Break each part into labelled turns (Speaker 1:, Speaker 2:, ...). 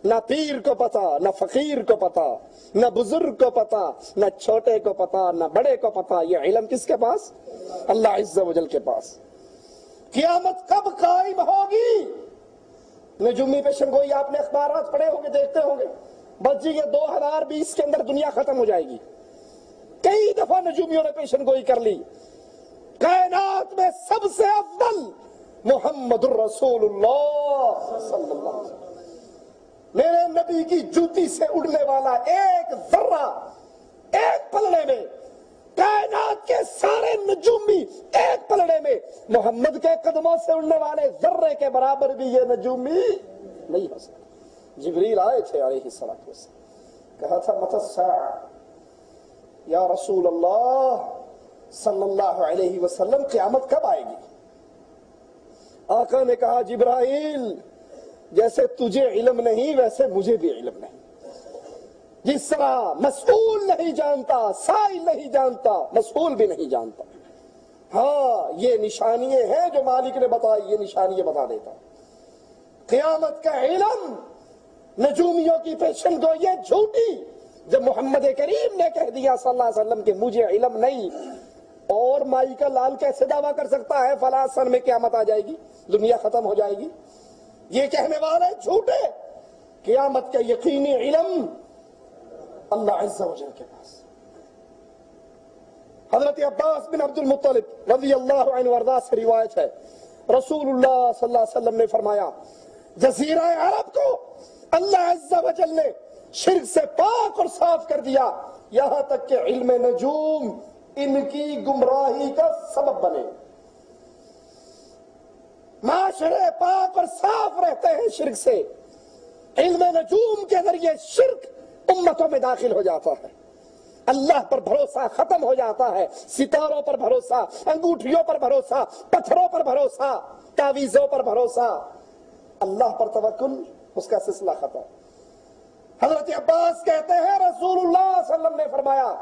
Speaker 1: نہ پیر کو پتا، نہ فقیر کو پتا، نہ بزرگ کو پتا، نہ چھوٹے کو پتا، نہ بڑے کو پتا. یہ علم کس کے پاس؟ اللہ عز و جل کے پاس. قیامت کب قائم ہوگی؟ نجومی پیشن گوئی آپ نے اخبارات پڑھے ہوں گے، دیکھتے ہوں گے. بس جی یہ 2020 کے اندر دنیا ختم ہو جائے گی. کئی دفعہ نجومیوں نے پیشن گوئی کر لی. کائنات میں سب سے افضل محمد الرسول اللہ صلی اللہ علیہ وسلم، میرے نبی کی جوتی سے اڑنے والا ایک ذرہ، ایک پلڑے میں، کائنات کے سارے نجومی ایک پلڑے میں، محمد کے قدموں سے اڑنے والے ذرے کے برابر بھی یہ نجومی نہیں ہو سکتا. جبریل آئے تھے علیہ الصلوۃ والسلام، کہا تھا متی الساعہ یا رسول اللہ صلی اللہ علیہ وسلم، قیامت کب آئے گی؟ آقا نے کہا جبرائیل، جیسے تجھے علم نہیں ویسے مجھے بھی علم نہیں. جس طرح مسئول نہیں جانتا، سائل نہیں جانتا، مسئول بھی نہیں جانتا. ہاں یہ نشانیاں ہیں جو مالک نے بتائی، یہ نشانیاں بتا دیتا. قیامت کا علم نجومیوں کی پیشن گوئی یہ جھوٹی. جب محمد کریم نے کہہ دیا صلی اللہ علیہ وسلم کہ مجھے علم نہیں، اور مائی کا لال کیسے دعویٰ کر سکتا ہے فلاں سن میں قیامت آ جائے گی، دنیا ختم ہو جائے گی؟ یہ کہنے والے جھوٹے. قیامت کا یقینی علم اللہ عز و جل کے پاس. حضرت عباس بن عبد المطلب رضی اللہ عنہ وارضاہ سے روایت ہے، رسول اللہ صلی اللہ علیہ وسلم نے فرمایا جزیرہ عرب کو اللہ عز و جل نے شرک سے پاک اور صاف کر دیا، یہاں تک کہ علم نجوم ان کی گمراہی کا سبب بنے. معاشرے پاک اور صاف رہتے ہیں شرک سے، علم نجوم کے ذریعے شرک امتوں میں داخل ہو جاتا ہے، اللہ پر بھروسہ ختم ہو جاتا ہے، ستاروں پر بھروسہ، انگوٹھیوں پر بھروسہ، پتھروں پر بھروسہ، تعویذوں پر بھروسہ، اللہ پر توکل، اس کا سلسلہ ختم. حضرت عباس کہتے ہیں رسول اللہ صلی اللہ علیہ وسلم نے فرمایا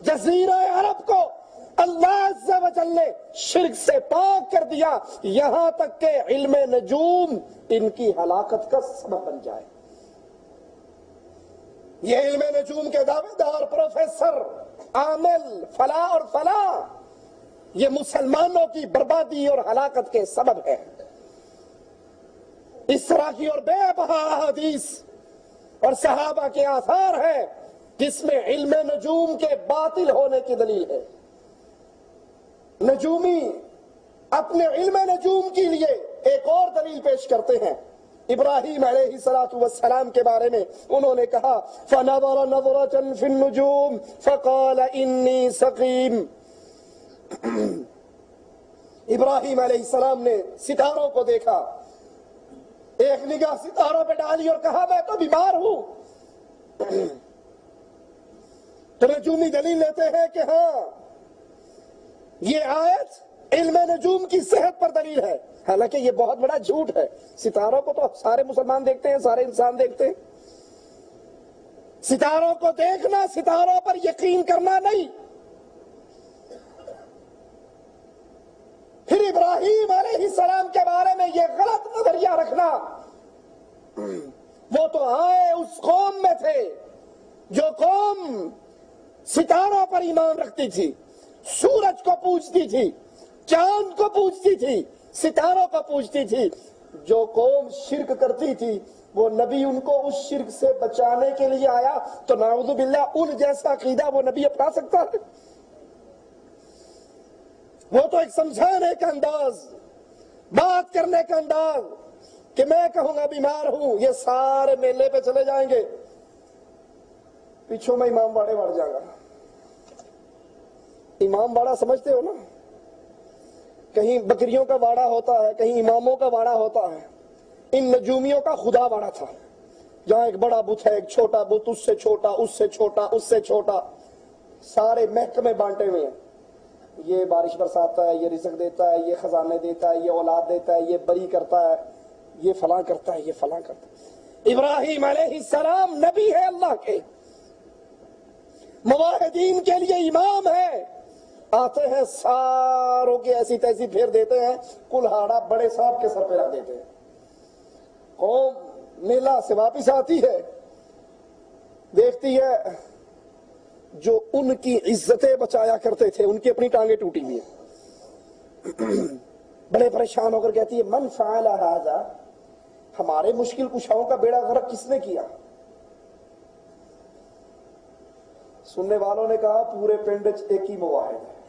Speaker 1: جزیرہ عرب کو اللہ عز و جل نے شرک سے پاک کر دیا، یہاں تک کہ علم نجوم ان کی ہلاکت کا سبب بن جائے. یہ علم نجوم کے دعوے دار پروفیسر عامل فلاں اور فلاں، یہ مسلمانوں کی بربادی اور ہلاکت کے سبب ہے. اس طرح کی اور بے بہا احادیث اور صحابہ کے آثار ہیں جس میں علم نجوم کے باطل ہونے کی دلیل ہے. نجومی اپنے علم نجوم کے لیے ایک اور دلیل پیش کرتے ہیں. ابراہیم علیہ السلام کے بارے میں انہوں نے کہا فَنَظَرَ نَظْرَةً فِي النُّجُومِ فَقَالَ إِنِّي سَقِيمٌ. ابراہیم علیہ السلام نے ستاروں کو دیکھا، ایک نگاہ ستاروں پہ ڈالی اور کہا میں تو بیمار ہوں. تو نجومی دلیل لیتے ہیں کہ ہاں یہ آیت علم نجوم کی صحت پر دلیل ہے، حالانکہ یہ بہت بڑا جھوٹ ہے. ستاروں کو تو سارے مسلمان دیکھتے ہیں، سارے انسان دیکھتے ہیں. ستاروں کو دیکھنا، ستاروں پر یقین کرنا نہیں. پھر ابراہیم علیہ السلام کے بارے میں یہ غلط نظریہ رکھنا، وہ تو آئے اس قوم میں تھے جو قوم ستاروں پر ایمان رکھتی تھی، سورج کو پوجتی تھی، چاند کو پوجتی تھی، ستاروں کو پوجتی تھی. جو قوم شرک کرتی تھی وہ نبی ان کو اس شرک سے بچانے کے لیے آیا، تو نعوذ باللہ ان جیسا عقیدہ وہ نبی اپنا سکتا ہے؟ وہ تو ایک سمجھانے کا انداز، بات کرنے کا انداز کہ میں کہوں گا بیمار ہوں، یہ سارے میلے پہ چلے جائیں گے، پیچھوں میں امام باڑے بڑھ جائے گا. امام باڑا سمجھتے ہو نا، کہیں بکریوں کا باڑا ہوتا ہے، کہیں اماموں کا باڑا ہوتا ہے. ان نجومیوں کا خدا باڑا تھا، جہاں ایک بڑا بت ہے، ایک چھوٹا بت، اس سے چھوٹا، اس سے چھوٹا، اس سے چھوٹا، سارے محکمے بانٹے ہوئے ہیں. یہ بارش برساتا ہے، یہ رزق دیتا ہے، یہ خزانے دیتا ہے، یہ اولاد دیتا ہے، یہ بری کرتا ہے، یہ فلاں کرتا ہے، یہ فلاں کرتا ہے. ابراہیم علیہ السلام نبی ہے اللہ کے، موحدین کے لیے امام ہے. آتے ہیں ساروں کی ایسی تیسی پھیر دیتے ہیں، کلہاڑا بڑے صاحب کے سر پہ رکھ دیتے ہیں. قوم میلہ سے واپس آتی ہے، دیکھتی ہے جو ان کی عزتیں بچایا کرتے تھے ان کی اپنی ٹانگیں ٹوٹی ہوئی ہیں۔ بڑے پریشان ہو کر کہتی ہے من فعل ھذا، ہمارے مشکل کشاؤں کا بیڑا غرق کس نے کیا؟ سننے والوں نے کہا پورے پنڈ ایک ہی مواحد ہے،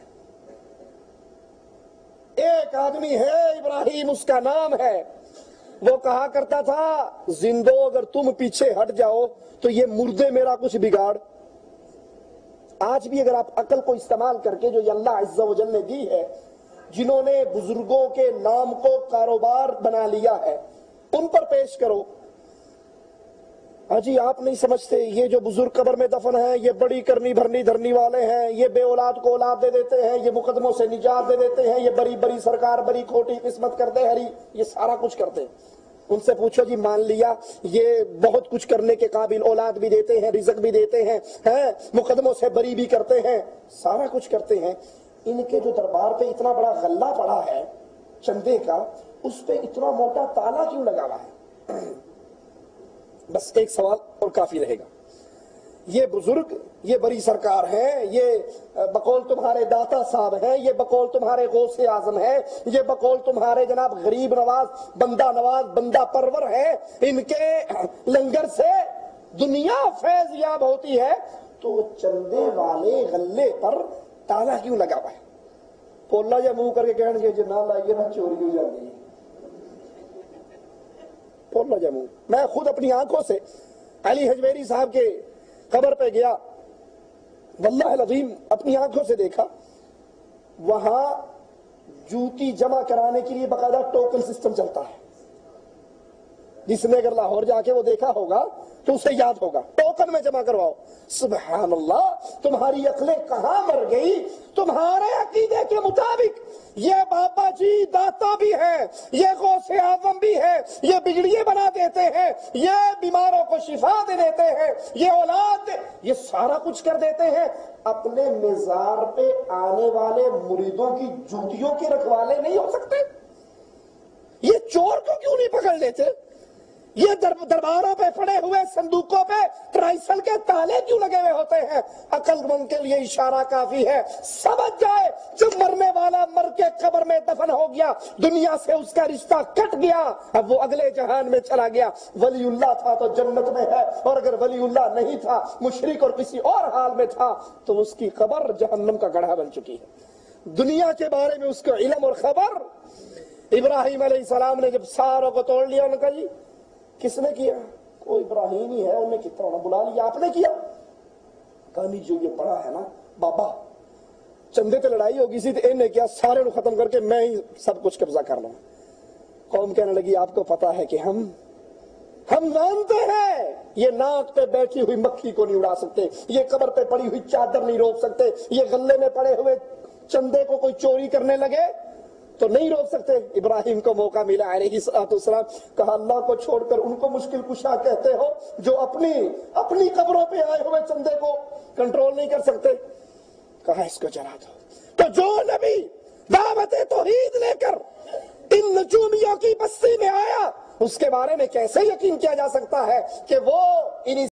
Speaker 1: ایک آدمی ہے ابراہیم اس کا نام ہے، وہ کہا کرتا تھا زندو اگر تم پیچھے ہٹ جاؤ تو یہ مردے میرا کچھ بگاڑ۔ آج بھی اگر آپ عقل کو استعمال کر کے جو یہ اللہ عز و جل نے دی ہے، جنہوں نے بزرگوں کے نام کو کاروبار بنا لیا ہے، ان پر پیش کرو۔ جی آپ نہیں سمجھتے یہ جو بزرگ قبر میں دفن ہیں یہ بڑی کرنی بھرنی دھرنی والے ہیں، یہ بے اولاد کو اولاد دے دیتے ہیں، یہ مقدموں سے نجات دے دیتے ہیں، یہ بڑی بڑی سرکار بڑی کھوٹی قسمت کرتے ہری، یہ سارا کچھ کرتے ہیں۔ ان سے پوچھو جی مان لیا یہ بہت کچھ کرنے کے قابل، اولاد بھی دیتے ہیں، رزق بھی دیتے ہیں، مقدموں سے بری بھی کرتے ہیں، سارا کچھ کرتے ہیں، ان کے جو دربار پہ اتنا بڑا غلہ پڑا ہے چندے کا، اس پہ اتنا موٹا تالا کیوں لگا ہوا ہے؟ بس ایک سوال اور کافی رہے گا، یہ بزرگ یہ بڑی سرکار ہیں، یہ بقول تمہارے داتا صاحب ہیں، یہ بقول تمہارے غوث اعظم ہیں، یہ بقول تمہارے جناب غریب نواز بندہ پرور ہے، ان کے لنگر سے دنیا فیض یاب ہوتی ہے، تو چندے والے غلے پر تالا کیوں لگا ہوا ہے؟ پولا یا منہ کر کے کہنے گے جو نہ لائیے نہ چوری ہو جاتی ہے، پولا یا منہ۔ میں خود اپنی آنکھوں سے علی حجویری صاحب کے قبر پہ گیا، واللہ العظیم اپنی آنکھوں سے دیکھا، وہاں جوتی جمع کرانے کے لیے باقاعدہ ٹوکن سسٹم چلتا ہے، جس نے اگر لاہور جا کے وہ دیکھا ہوگا تو اسے یاد ہوگا، ٹوکن میں جمع کرواؤ۔ سبحان اللہ، تمہاری عقلیں کہاں مر گئی؟ تمہارے عقیدے کے مطابق یہ بابا جی داتا بھی ہے، یہ غوث اعظم بھی ہے، یہ بگڑیے بنا دیتے ہیں، یہ بیماروں کو شفا دے دیتے ہیں، یہ اولاد یہ سارا کچھ کر دیتے ہیں، اپنے مزار پہ آنے والے مریدوں کی جوتیوں کے رکھوالے نہیں ہو سکتے؟ یہ چور کو کیوں نہیں پکڑ لیتے؟ یہ درباروں پہ پڑے ہوئے صندوقوں پہ ٹرائسل کے تالے کیوں لگے ہوئے ہوتے ہیں؟ عقل مند کے لیے اشارہ کافی ہے، سمجھ جائے جب مرنے والا مر کے قبر میں دفن ہو گیا، دنیا سے اس کا رشتہ کٹ گیا، اب وہ اگلے جہان میں چلا گیا، ولی اللہ تھا تو جنت میں ہے، اور اگر ولی اللہ نہیں تھا، مشرک اور کسی اور حال میں تھا، تو اس کی قبر جہنم کا گڑھا بن چکی ہے۔ دنیا کے بارے میں اس کو علم اور خبر۔ ابراہیم علیہ السلام نے جب ساروں کو توڑ لیا، انہوں نے کہا جی کس نے کیا؟ کوئی ابراہیم ہی ہے، انہیں کتنا ہونا، بلا لیا، آپ نے کیا؟ کہا نہیں جو یہ پڑا ہے نا بابا، چندے تے لڑائی ہوگی سی تو انہیں کیا سارے کو ختم کر کے میں ہی سب کچھ قبضہ کر لوں۔ قوم کہنے لگی آپ کو پتا ہے کہ ہم مانتے ہیں یہ ناک پہ بیٹھی ہوئی مکھی کو نہیں اڑا سکتے، یہ قبر پہ پڑی ہوئی چادر نہیں روک سکتے، یہ غلے میں پڑے ہوئے چندے کو کوئی چوری کرنے لگے تو نہیں روک سکتے۔ ابراہیم کو موقع ملا علیہ السلام، کہا اللہ کو چھوڑ کر ان کو مشکل کشا کہتے ہو جو اپنی قبروں پہ آئے ہوئے چندے کو کنٹرول نہیں کر سکتے؟ کہا اس کو جلا دو۔ تو جو نبی دعوت توحید لے کر ان نجومیوں کی بستی میں آیا، اس کے بارے میں کیسے یقین کیا جا سکتا ہے کہ وہ